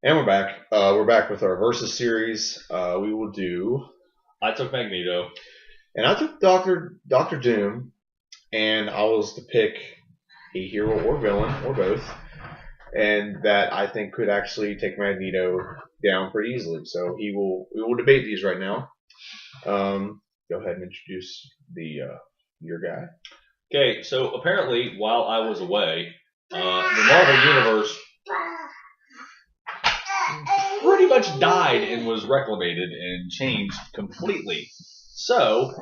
And we're back. We're back with our Versus series. We will do, I took Magneto. and I took Doctor Doom, and I was to pick a hero or villain or both, and that I think could actually take Magneto down pretty easily. So we will debate these right now. Go ahead and introduce the your guy. Okay, so apparently while I was away, the Marvel Universe pretty much died and was reclamated and changed completely. So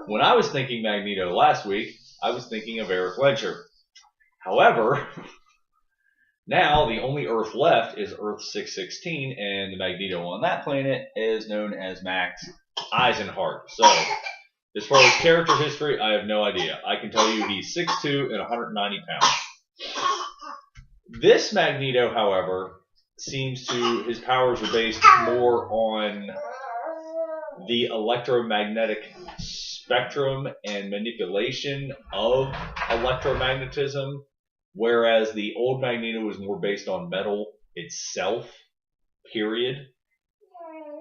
when I was thinking Magneto last week, I was thinking of Eric Ledger. However, now the only Earth left is Earth 616, and the Magneto on that planet is known as Max Eisenhart. So as far as character history, I have no idea. I can tell you he's 6'2" and 190 pounds. This Magneto, however, seems to, his powers are based more on the electromagnetic spectrum and manipulation of electromagnetism, whereas the old Magneto was more based on metal itself, period.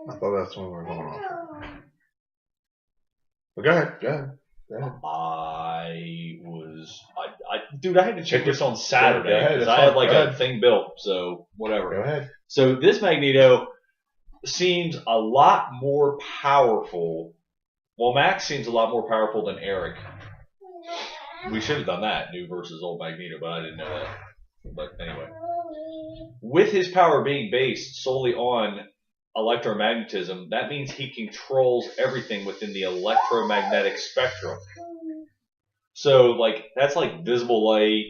I thought that's when we were going off. Well, go ahead. Dude, I had to check this on Saturday because I had like a thing built, so whatever. Go ahead. So this Magneto seems a lot more powerful. Well, Max seems a lot more powerful than Eric. We should have done that, new versus old Magneto, but I didn't know that. But anyway, with his power being based solely on electromagnetism, that means he controls everything within the electromagnetic spectrum. So, like, that's like visible light,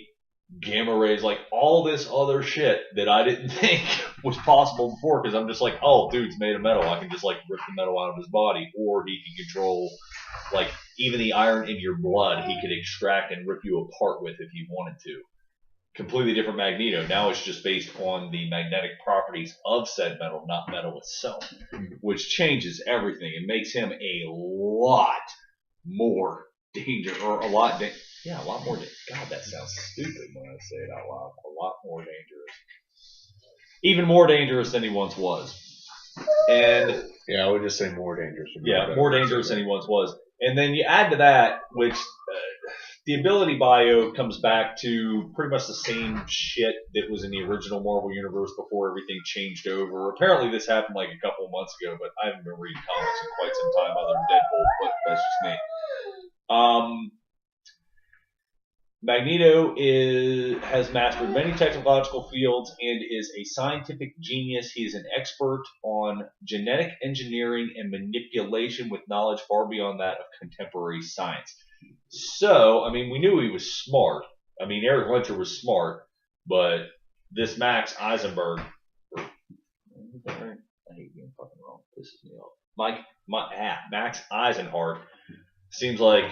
gamma rays, like all this other shit that I didn't think was possible before, because I'm just like, oh, dude's made of metal. I can just, like, rip the metal out of his body, or he can control, like, even the iron in your blood, he could extract and rip you apart with if he wanted to. Completely different Magneto. Now it's just based on the magnetic properties of said metal, not metal itself, which changes everything and makes him a lot more dangerous, or a lot more dangerous. God, that sounds stupid when I say it out loud. A lot more dangerous. Even more dangerous than he once was. And yeah, I would just say more dangerous. Yeah, more dangerous than he once was. And then you add to that, which the ability bio comes back to pretty much the same shit that was in the original Marvel Universe before everything changed over. Apparently this happened like a couple of months ago, but I haven't been reading comics in quite some time other than Deadpool, but that's just me. Magneto has mastered many technological fields and is a scientific genius. He is an expert on genetic engineering and manipulation with knowledge far beyond that of contemporary science. So, I mean, we knew he was smart. I mean, Eric Ledger was smart, but this Max Eisenberg, I hate being fucking wrong. Pisses me off. Max Eisenhart seems like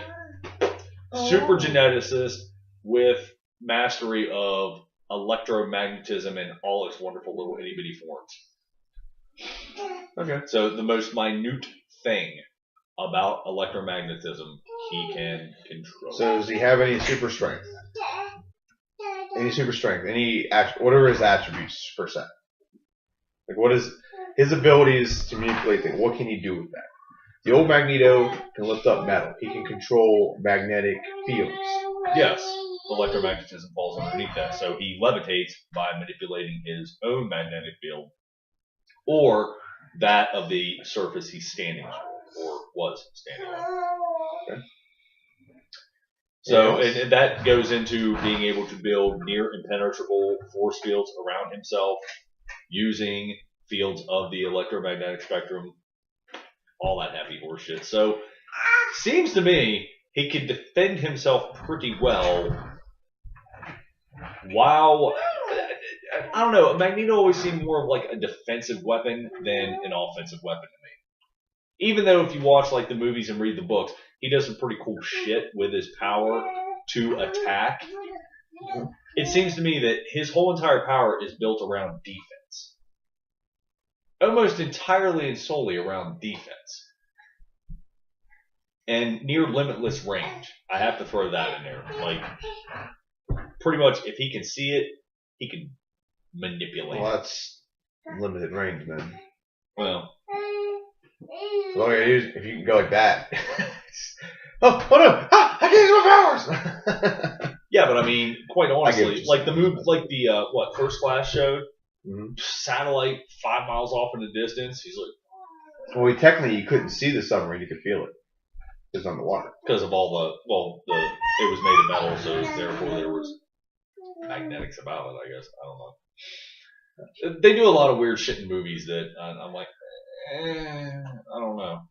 super geneticist with mastery of electromagnetism and all its wonderful little itty bitty forms. Okay. So the most minute thing about electromagnetism he can control. So does he have any super strength? What are his attributes per se? Like, what is his abilities to manipulate things? What can he do with that? The old Magneto can lift up metal. He can control magnetic fields. Yes, electromagnetism falls underneath that. So he levitates by manipulating his own magnetic field or that of the surface he's standing on, or was standing on. Okay. So and that goes into being able to build near impenetrable force fields around himself using fields of the electromagnetic spectrum, all that happy horse shit. So seems to me he could defend himself pretty well. While I don't know, Magneto always seemed more of like a defensive weapon than an offensive weapon to me. Even though if you watch like the movies and read the books, he does some pretty cool shit with his power to attack. It seems to me that his whole entire power is built around defense. Almost entirely and solely around defense. And near limitless range. I have to throw that in there. Like, pretty much if he can see it, he can manipulate well, it. limited range, man. Well, If you can go like that. oh no! Ah, I can't use my powers! yeah, but I mean, quite honestly, like the saying. move, like the First Class showed, Mm-hmm. satellite 5 miles off in the distance. He's like, Well, technically, you couldn't see the submarine; you could feel it. It was on the water. because of all it was made of metal, so therefore there was magnetics about it. I guess I don't know. They do a lot of weird shit in movies that I'm like, I don't know.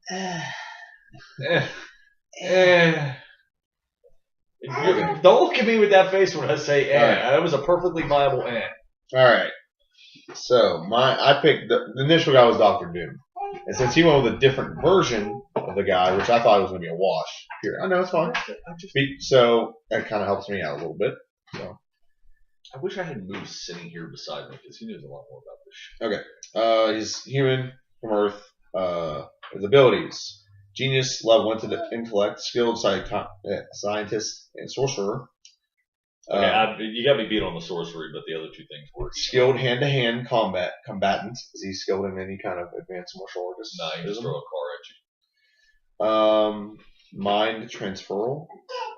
Don't look at me with that face when I say Right. That was a perfectly viable All right. So I picked the initial guy was Doctor Doom, and since he went with a different version of the guy, which I thought was going to be a wash. Here, I know it's fine. So that kind of helps me out a little bit. So I wish I had Moose sitting here beside me because he knows a lot more about this shit. okay, he's human from Earth. His abilities. Genius, level intellect, skilled scientist, and sorcerer. Okay, you got me beat on the sorcery, but the other two things were skilled hand-to-hand combatant. Is he skilled in any kind of advanced martial artist? No, you just throw a car at you. Mind transferal,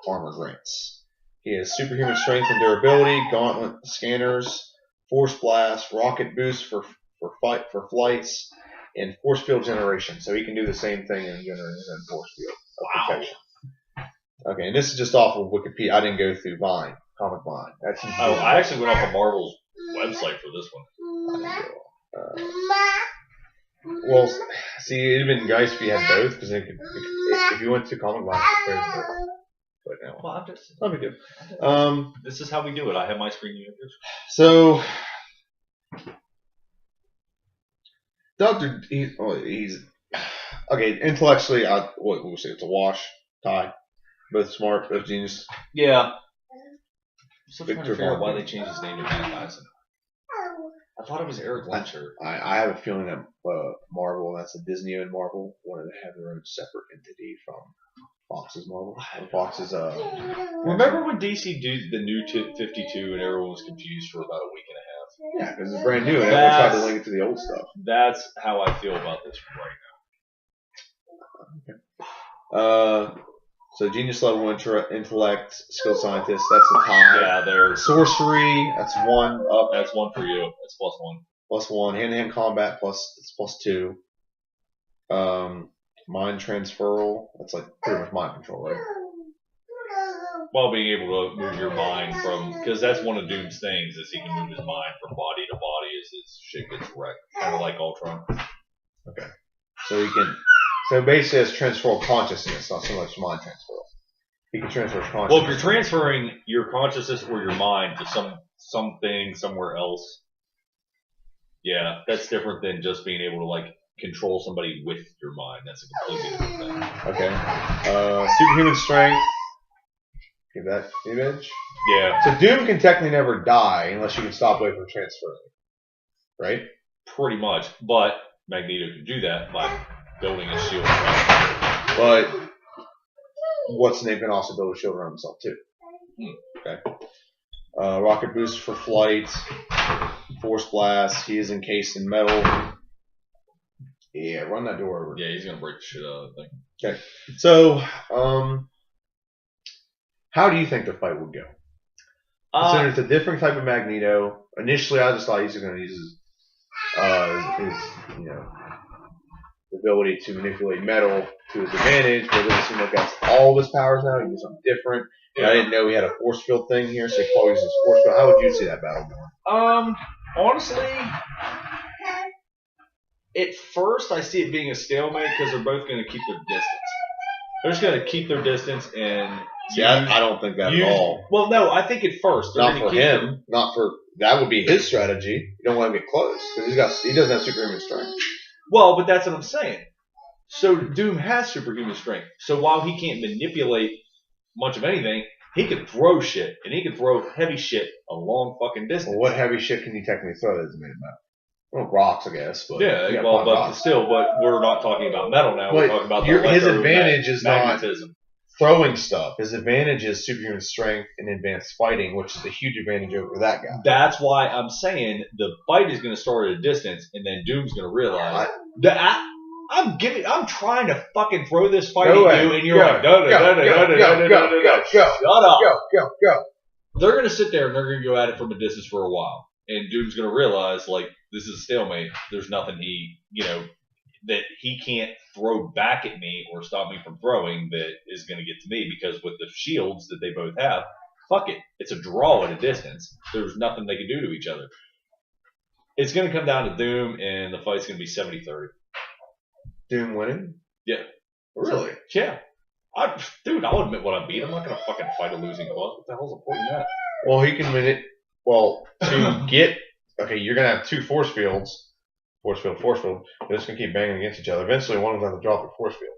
armor grants. He has superhuman strength and durability, gauntlet scanners, force blast, rocket boost for flights, and force field generation. So he can do the same thing and generate his own force field of protection. Okay, and this is just off of Wikipedia. I didn't go through Vine, Comic Vine. I actually went off of Marvel's website for this one. Well, see, it'd have been nice if you had both, because if you went to Comic Vine, but now, well, I'm just not a big deal. This is how we do it. I have my screen. You have yours. So, Doctor, he's okay. Intellectually, what we'll say it's a wash, tie. Both smart, both genius. Yeah. I'm still trying to figure out why they changed his name to Matt Tyson. I thought it was Eric Lencher. I have a feeling that Marvel, that's a Disney and Marvel, wanted to have their own separate entity from Fox's Marvel. Fox's. Remember when DC did the new 52 and everyone was confused for about a week and a half? Yeah, because it's brand new and everyone tried to link it to the old stuff. That's how I feel about this right now. Okay. So genius level intellect, skill scientist, that's a tie. Yeah, there's sorcery, that's 1 up. That's 1 for you. That's +1. +1. Hand-to-hand combat it's +2. Mind transferal, that's like pretty much mind control, right? Well, being able to move your mind because that's one of Doom's things is he can move his mind from body to body as his shit gets wrecked, kind of like Ultron. Okay. So he can. So basically, it's transfer of consciousness, not so much mind transfer. You can transfer consciousness. Well, if you're transferring your consciousness or your mind to something somewhere else, yeah, that's different than just being able to like control somebody with your mind. That's a completely different thing. Okay. Superhuman strength. Give that image. Yeah. So Doom can technically never die unless you can stop away from transferring. Right? Pretty much. But Magneto can do that by building a shield. But what's the name can also build a shield around himself too. Okay. Rocket boost for flight. Force blast. He is encased in metal. Yeah, run that door over. Yeah, he's gonna break the shit out of that thing. Okay. So, how do you think the fight would go? Considering it's a different type of Magneto. Initially, I just thought he was going to use his the ability to manipulate metal to his advantage, but it doesn't seem like that's all of his powers now. He can do something different. Yeah. I didn't know he had a force field thing here, so he probably uses his force field. How would you see that battle going? Honestly, at first I see it being a stalemate because they're both going to keep their distance. They're just going to keep their distance and. Yeah, I don't think that at all. Well, no, I think at first. Not for him. Not for that would be his strategy. You don't want to get close because he doesn't have superhuman strength. Well, but that's what I'm saying. So Doom has superhuman strength. So while he can't manipulate much of anything, he can throw shit, and he can throw heavy shit a long fucking distance. Well, what heavy shit can you technically throw that is made of metal? Well, rocks, I guess. But yeah, well, but rocks. Still, but we're not talking about metal now. We're talking about his advantage is magnetism. throwing stuff. His advantage is superhuman strength and advanced fighting, which is a huge advantage over that guy. That's why I'm saying the fight is going to start at a distance, and then Doom's going to realize that I'm trying to fucking throw this fight at you, and you're like, no, shut up. Go. They're going to sit there and they're going to go at it from a distance for a while, and Doom's going to realize like this is a stalemate. There's nothing that he can't throw back at me or stop me from throwing that is going to get to me, because with the shields that they both have, fuck it. It's a draw at a distance. There's nothing they can do to each other. It's going to come down to Doom, and the fight's going to be 70-30. Doom winning? Yeah. Really? Yeah. I'll admit when I beat him. I'm not going to fucking fight a losing cause. What the hell's the point in that? Well, he can win it. Well, to get... Okay, you're going to have two force fields. Force field. They're just going to keep banging against each other. Eventually, one of them has to drop their force field.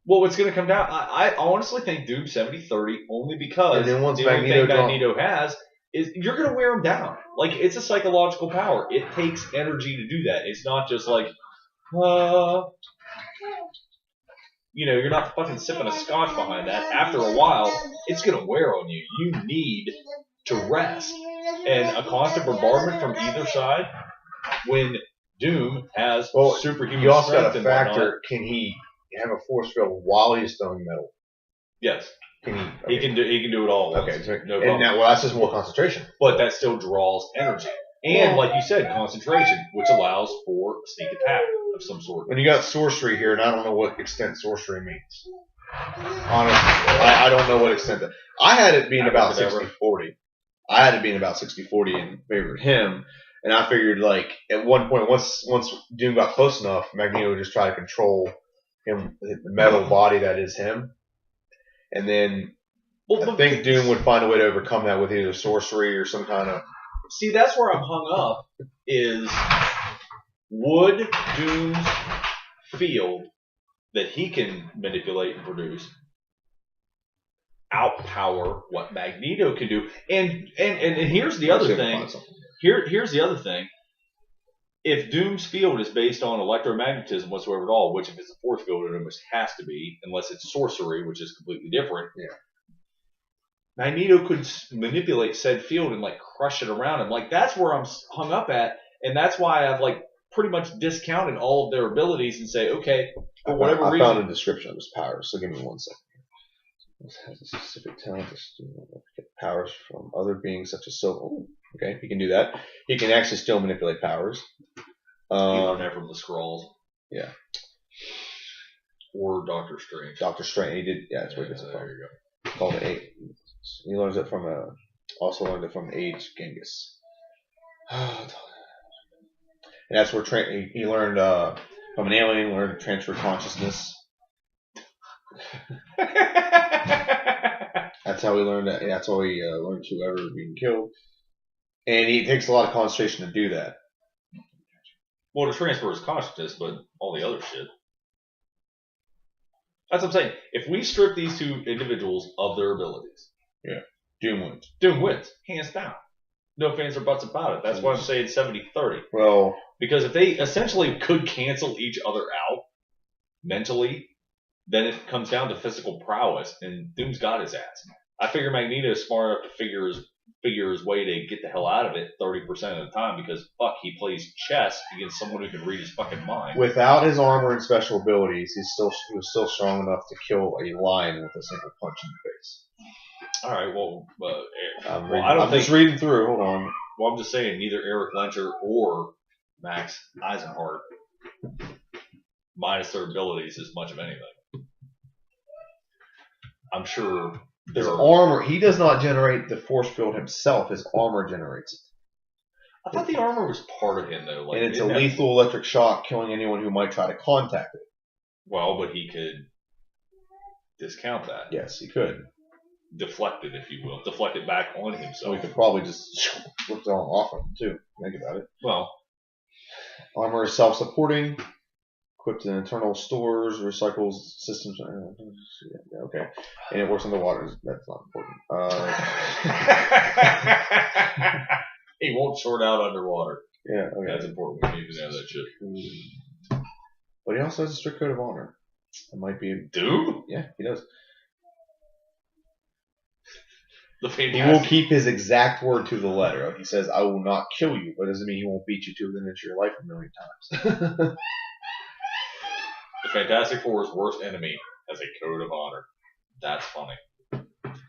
Well, it's going to come down... I honestly think Doom 70-30 only because the only thing Magneto has is you're going to wear him down. Like, it's a psychological power. It takes energy to do that. It's not just like... you're not fucking sipping a scotch behind that. After a while, it's going to wear on you. You need to rest. And a constant bombardment from either side, when Doom has superhuman you also strength got to factor, can he have a force field while he's throwing metal? Yes. Can he? Okay. He can do it all at once. Okay. No problem. That's just more concentration. But that still draws energy. And like you said, concentration, which allows for a sneak attack of some sort. When you got sorcery here, and I don't know what extent sorcery means. Honestly, I don't know what extent that. I had it being about 60-40. I had it being about 60-40 in favor of him. And I figured, like, at one point, once Doom got close enough, Magneto would just try to control him, the metal body that is him. And then I think Doom would find a way to overcome that with either sorcery or some kind of... See, that's where I'm hung up, is would Doom's field that he can manipulate and produce outpower what Magneto can do? And here's the other thing. Here's the other thing. If Doom's field is based on electromagnetism whatsoever at all, which if it's a force field, it almost has to be, unless it's sorcery, which is completely different. Yeah. Magneto could manipulate said field and like crush it around him. Like that's where I'm hung up at, and that's why I've like pretty much discounted all of their abilities and say, okay, for whatever reason. I found a description of his powers, so give me 1 second. This has a specific talent to get powers from other beings such as Silver. Oh, okay, he can do that. He can actually still manipulate powers. He learned that from the Skrulls. Yeah. Or Doctor Strange. Doctor Strange, he did. Yeah, that's where he gets it from. There you go. Called it he learns it from also learned it from Age Genghis. And that's where he learned from an alien, learned to transfer consciousness. That's how he learned that. That's how he learned to ever being killed. And it takes a lot of concentration to do that. Well, to transfer his consciousness, but all the other shit. That's what I'm saying. If we strip these two individuals of their abilities, yeah, Doom wins. Doom wins, hands down. No fans or buts about it. That's why I'm saying 70-30. Well, because if they essentially could cancel each other out mentally, then it comes down to physical prowess, and Doom's got his ass. I figure Magneto is smart enough to figure his way to get the hell out of it 30% of the time, because fuck, he plays chess against someone who can read his fucking mind. Without his armor and special abilities, he was still strong enough to kill a lion with a single punch in the face. All right, well, I'm just reading through. Hold on. Well, I'm just saying neither Eric Lencher or Max Eisenhart, minus their abilities, as much of anything. I'm sure his armor. He does not generate the force field himself. His armor generates it. I thought the armor was part of him, though. Like, and it's a lethal electric shock, killing anyone who might try to contact it. Well, but he could discount that. Yes, he could. Deflect it, if you will. Deflect it back on himself. Well, he could probably just flip it off him, too. Think about it. Well, armor is self-supporting. Equipped in internal stores, recycles systems. Okay. And it works underwater. That's not important. He won't short out underwater. Yeah, okay. That's important. We need to know that shit. But he also has a strict code of honor. It might be. Doom? Yeah, he does. The He Fantastic. will keep his exact word to the letter. Like he says, "I will not kill you," but it doesn't mean he won't beat you to within an inch of your life a million times. The Fantastic Four's worst enemy has a code of honor. That's funny.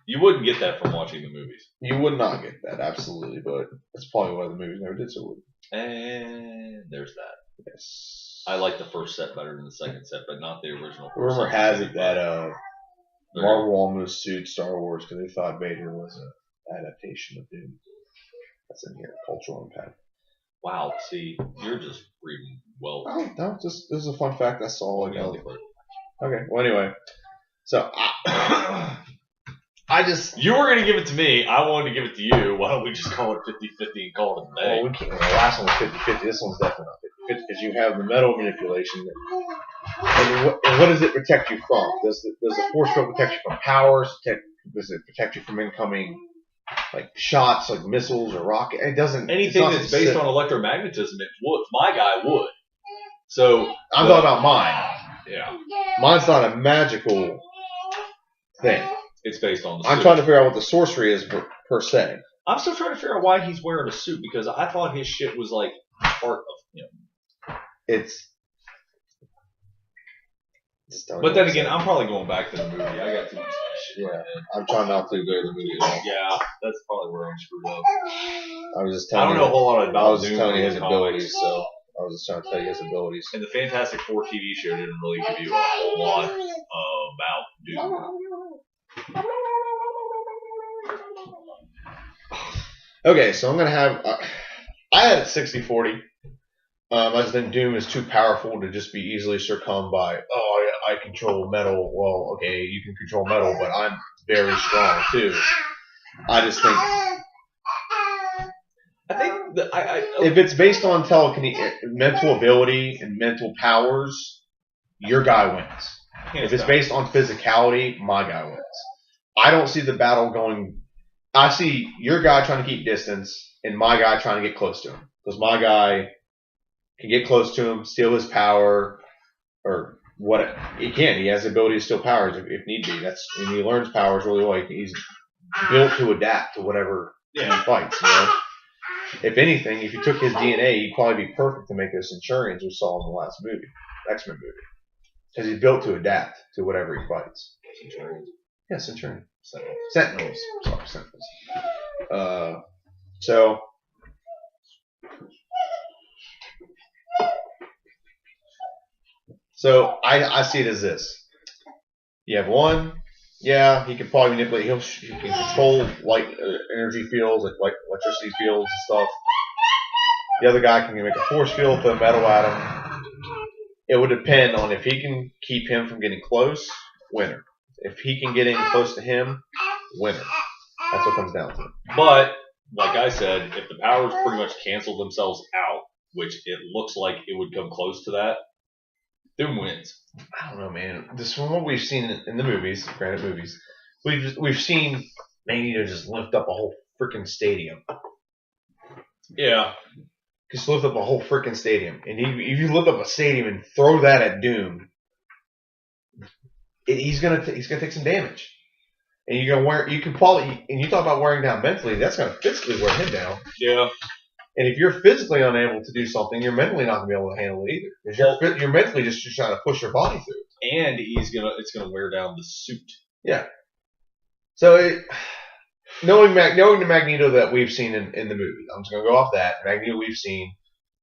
You wouldn't get that from watching the movies. You would not get that, absolutely, but that's probably why the movies never did so well. And there's that. Yes. I like the first set better than the second set, but not the original. Rumor has it that Marvel almost sued Star Wars because they thought Vader was an adaptation of Doom. That's in here, cultural impact. Wow, see, you're just reading well. Oh, no, this is a fun fact I saw. Okay, well, anyway. So, I just... You were going to give it to me. I wanted to give it to you. Why don't we just call it 50-50 and call it a day? Well, we can't. The last one was 50-50. This one's definitely not 50-50 because you have the metal manipulation. And what does it protect you from? Does the force field protect you from powers? Does it protect you from incoming like shots, like missiles or rocket? It doesn't. Anything that's based on electromagnetism, it would. My guy would. So I'm talking about mine. Yeah. Mine's not a magical thing. It's based on the I'm suit. trying to figure out what the sorcery is per se. I'm still trying to figure out why he's wearing a suit because I thought his shit was like part of him. It's. But then again, I'm probably going back to the movie. I got too much shit. Yeah, I'm trying not to go to the movie at all. Yeah, that's probably where I'm screwed up. I was just telling I don't know a whole lot about I was just Doom telling you or his comics. abilities, so I was just trying to tell you his abilities. And the Fantastic Four TV show didn't really give you a whole lot about Doom. Okay, so I'm going to have... I had it 60-40. I just think Doom is too powerful to just be easily succumbed by, I control metal. Well, okay, you can control metal, but I'm very strong, too. I just think... I think that if it's based on mental ability and mental powers, your guy wins. If it's based on physicality, my guy wins. I don't see the battle going... I see your guy trying to keep distance and my guy trying to get close to him. Because my guy can get close to him, steal his power, or what he can. He has the ability to steal powers if need be. And he learns powers really well. He's built to adapt to whatever he fights. You know? If anything, if you took his DNA, he'd probably be perfect to make those Centurions we saw in the last movie, X-Men movie. Because he's built to adapt to whatever he fights. Centurions. Yeah, Centurion. Sentinels. Sorry, Sentinels. So I see it as this. You have one. Yeah, he can probably manipulate. He can control light energy fields, like electricity fields and stuff. The other guy can make a force field, throw metal at him. It would depend on if he can keep him from getting close, winner. If he can get in close to him, winner. That's what it comes down to. But, like I said, if the powers pretty much cancel themselves out, which it looks like it would come close to that, Doom wins. I don't know, man. Just from what we've seen in the movies, granted movies, we've seen Magneto just lift up a whole freaking stadium. Yeah. Just lift up a whole freaking stadium. And if you lift up a stadium and throw that at Doom, he's gonna take some damage. And you talk about wearing down mentally, that's gonna physically wear him down. Yeah. And if you're physically unable to do something, you're mentally not gonna be able to handle it either. Because you're mentally just trying to push your body through. And it's gonna wear down the suit. Yeah. So knowing the Magneto that we've seen in the movie, I'm just gonna go off that. Magneto we've seen,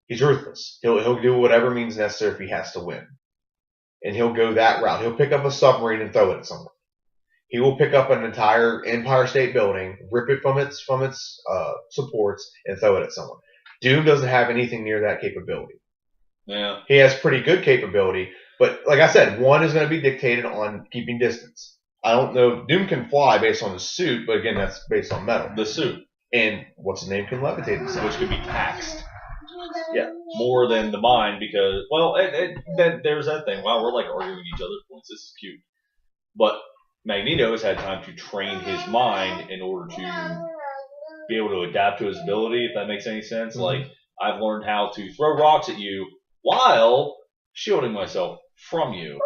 he's ruthless. He'll do whatever means necessary if he has to win. And he'll go that route. He'll pick up a submarine and throw it at someone. He will pick up an entire Empire State Building, rip it from its supports, and throw it at someone. Doom doesn't have anything near that capability. Yeah. He has pretty good capability, but like I said, one is going to be dictated on keeping distance. I don't know. Doom can fly based on his suit, but again, that's based on metal. The suit. And what's his name can levitate himself. Which could be taxed. Yeah. More than the mind because, well, then there's that thing. Wow, we're like arguing each other's points. This is cute. But Magneto has had time to train his mind in order to be able to adapt to his ability, if that makes any sense. Mm-hmm. Like, I've learned how to throw rocks at you while shielding myself from you.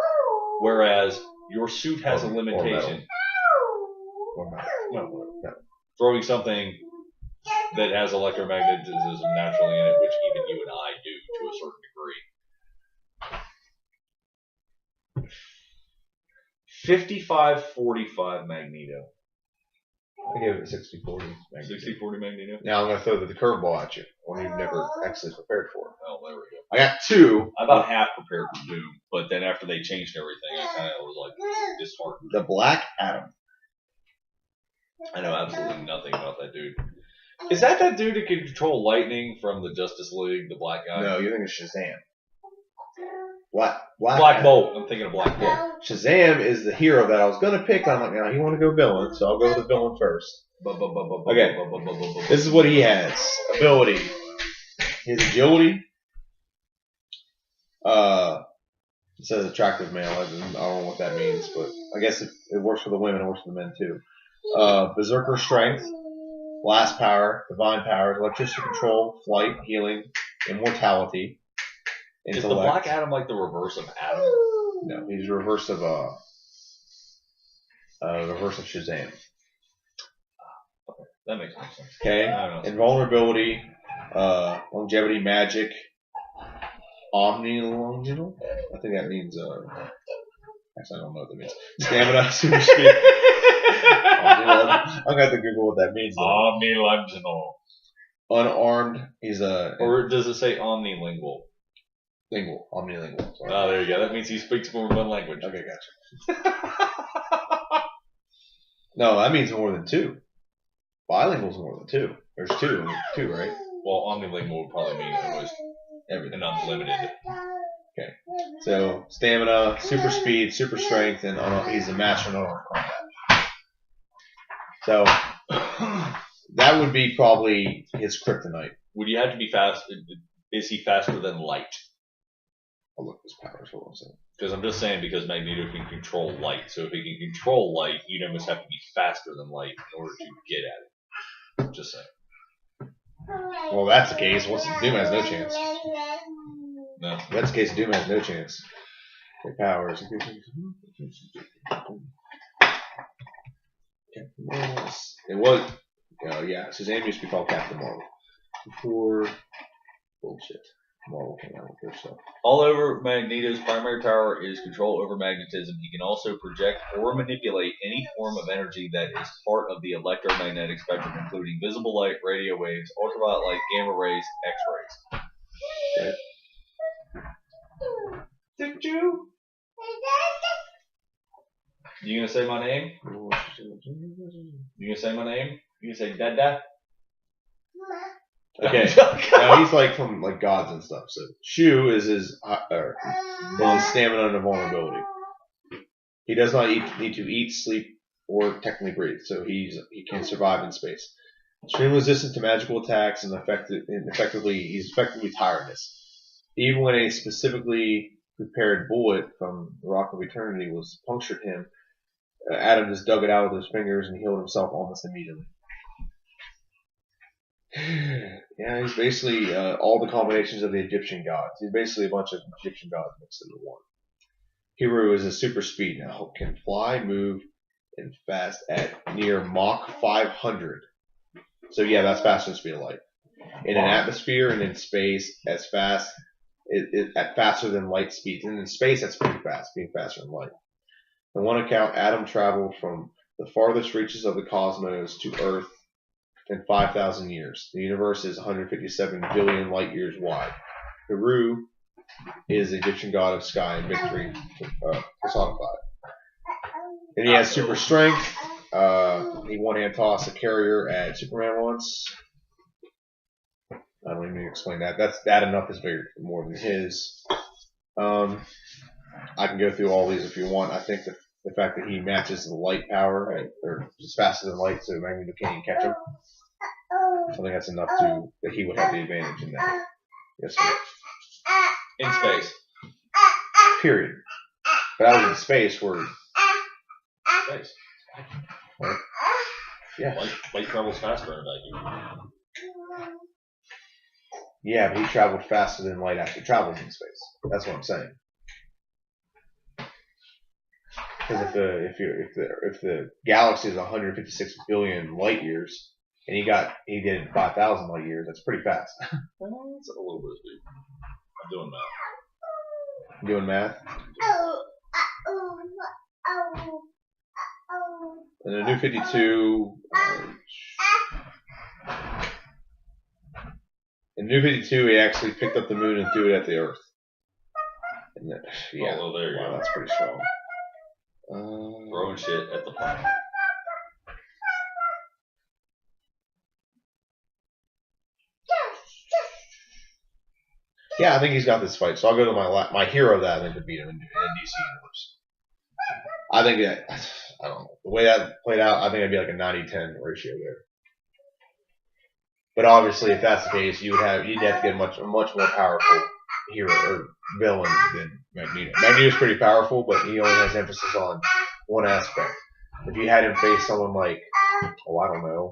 Whereas your suit has a limitation. Or metal. No. throwing something that has electromagnetism naturally in it, which even you and I do to a certain degree. 55-45 Magneto. I gave it a 60-40. 60-40 Magneto. Now I'm going to throw the curveball at you, one you've never actually prepared for. Oh, there we go. I got two. I about half prepared for Doom, but then after they changed everything, I kind of was like disheartened. The Black Adam. I know absolutely nothing about that dude. Is that dude that can control lightning from the Justice League, the black guy? No, you're thinking of Shazam. Black Bolt. I'm thinking of Black Bolt. Yeah. Shazam is the hero that I was going to pick. I'm like, no, he want to go villain, so I'll go with the villain first. Okay. This is what he has. Ability. His agility. It says attractive male. I don't know what that means, but I guess it works for the women. It works for the men too. Berserker strength. Blast power. Divine powers. Electricity control. Flight. Healing. Immortality. Intellect. Is the Black Adam like the reverse of Adam? No, he's the reverse of Shazam. Okay, that makes sense. Okay, invulnerability, longevity, magic, omnilonginal. I think that means actually I don't know what that means. Stamina, super speed. I'm gonna have to Google what that means. Omnilonginal. Unarmed. He's a. Or does it say omnilingual? Omnilingual. Sorry. Oh, there you go. That means he speaks more than one language. Okay, gotcha. No, that means more than two. Bilingual is more than two. There's two, right? Well, omnilingual would probably mean almost everything, unlimited. Okay. So stamina, super speed, super strength, and he's a master in unarmed combat. So that would be probably his kryptonite. Would you have to be fast? Is he faster than light? I'll look at his powers. Hold on a second. Because I'm just saying, because Magneto can control light. So if he can control light, you'd almost have to be faster than light in order to get at it. Just saying. Well, that's the case. Doom has no chance. No. If that's the case. Doom has no chance. Okay, powers. It was. Yeah, Shazam used to be called Captain Marvel. Before bullshit. Marvel came out with their stuff. All over Magneto's primary power is control over magnetism. He can also project or manipulate any form of energy that is part of the electromagnetic spectrum, including visible light, radio waves, ultraviolet light, gamma rays, X-rays. Okay. Did you? You gonna say my name? You gonna say my name? You gonna say Dada? Okay, now he's like from like gods and stuff. So Shu is his stamina and vulnerability. He does not need to eat, sleep, or technically breathe, so he can survive in space. Extremely resistant to magical attacks and he's effectively tireless. Even when a specifically prepared bullet from the Rock of Eternity was punctured him, Adam just dug it out with his fingers and healed himself almost immediately. Yeah, he's basically all the combinations of the Egyptian gods. He's basically a bunch of Egyptian gods mixed into one. Hiru is a super speed now. Can fly, move, and fast at near Mach 500. So yeah, that's faster than the speed of light. In an atmosphere and in space, as fast, at faster than light speeds. And in space, that's pretty fast, being faster than light. On one account, Adam traveled from the farthest reaches of the cosmos to Earth in 5,000 years. The universe is 157 billion light years wide. Hiru is the Egyptian god of sky and victory personified. And he has super strength. He one-hand tossed a carrier at Superman once. I don't even need to explain that. That enough is bigger, more than his. I can go through all these if you want. I think the fact that he matches the light power, or just faster than light, so Magneto can't even catch him. I think that's enough that he would have the advantage in that. Yes, sir. In space. Period. But I was in space where. Space. Right? Yeah. Light travels faster in a vacuum. Yeah, but he traveled faster than light actually travels in space. That's what I'm saying. Because if the galaxy is 156 billion light years, and he did 5,000 light years, that's pretty fast. That's a little bit steep. I'm doing math. Doing math. And the New 52. In New 52, he actually picked up the moon and threw it at the Earth. And that, yeah, well, there you go. That's pretty strong. Throwing shit at the planet. Yeah, I think he's got this fight. So I'll go to my hero that I think could beat him in the DC universe. I think that, I don't know, the way that played out, I think it'd be like a 90-10 ratio there. But obviously, if that's the case, you'd have to get a much more powerful hero or villain than Magneto. Magneto's pretty powerful, but he only has emphasis on one aspect. If you had him face someone like, I don't know,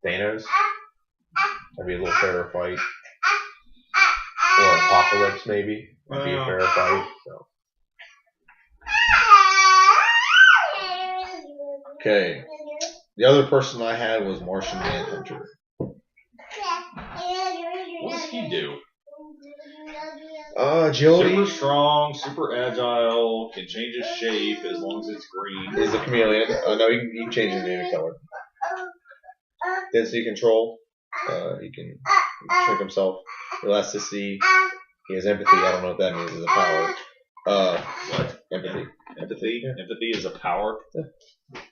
Thanos, that'd be a little fairer fight. Or Apocalypse, maybe. That'd be a fairer fight. So. Okay. The other person I had was Martian Manhunter. What does he do? Agility. Super strong, super agile, can change his shape as long as it's green. Is a chameleon. No, he can change his name and color. Density control. He can shrink himself. Elasticity. He has empathy. I don't know what that means as a power. What? Empathy. Empathy? Yeah. Empathy is a power? Yeah.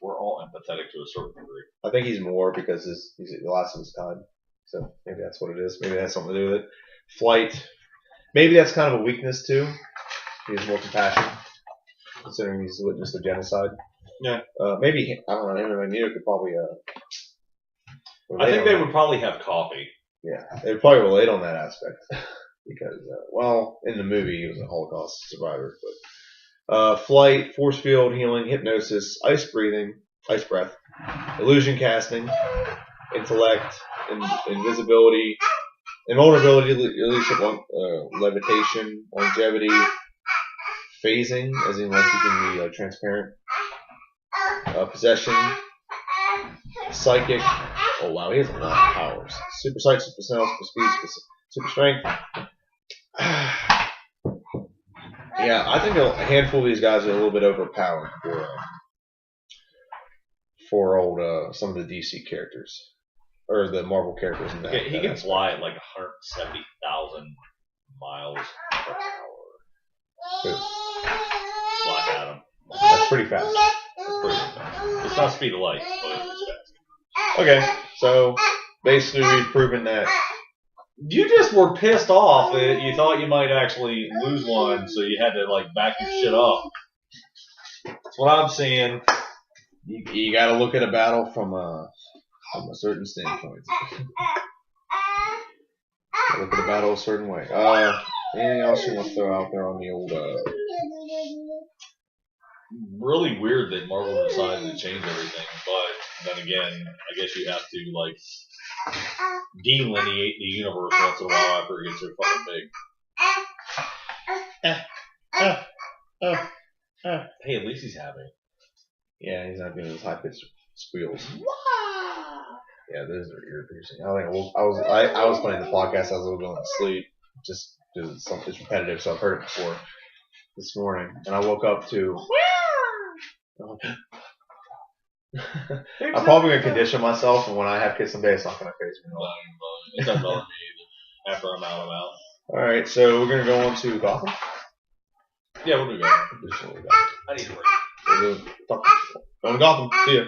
We're all empathetic to a certain degree. I think he's more because he's the last of his kind. So maybe that's what it is. Maybe it has something to do with it. Flight. Maybe that's kind of a weakness too. He has more compassion, considering he's witnessed a genocide. Yeah. Maybe, I don't know, him and Magneto could probably... I think they would probably have coffee. Yeah, they would probably relate on that aspect. Because, in the movie, he was a Holocaust survivor. But flight, force field, healing, hypnosis, ice breath, illusion casting, intellect, invisibility, invulnerability, leadership, levitation, longevity, phasing, as in like you can be transparent, possession, psychic. Oh wow, he has a lot of powers. Super sight, super smell, super speed, super strength. Yeah, I think a handful of these guys are a little bit overpowered for old some of the DC characters or the Marvel characters in that. Okay, he can fly at like 170,000 miles per hour. Black Adam. That's pretty fast. That's pretty fast. It's not speed of light, but it's fast. Okay, so basically we've proven that. You just were pissed off that you thought you might actually lose one, so you had to like back your shit up. That's what I'm seeing. You got to look at a battle from a certain standpoint. Look at a battle a certain way. Anything else you want to throw out there on the old? Really weird that Marvel decided to change everything, but then again, I guess you have to like delineate the universe once in a while after it gets so fucking big. Hey, at least he's happy. Yeah, he's not doing his high pitched squeals. Yeah, those are ear piercing. I was playing the podcast as I was going to sleep, just because it's repetitive, so I've heard it before this morning, and I woke up to. I'm probably gonna condition myself, and when I have kids someday, it's not gonna phase me. It doesn't bother me either. After I'm out, I'm out. All right, so we're gonna go on to Gotham. Yeah, we'll do Gotham. I need to break. Going to Gotham. See ya.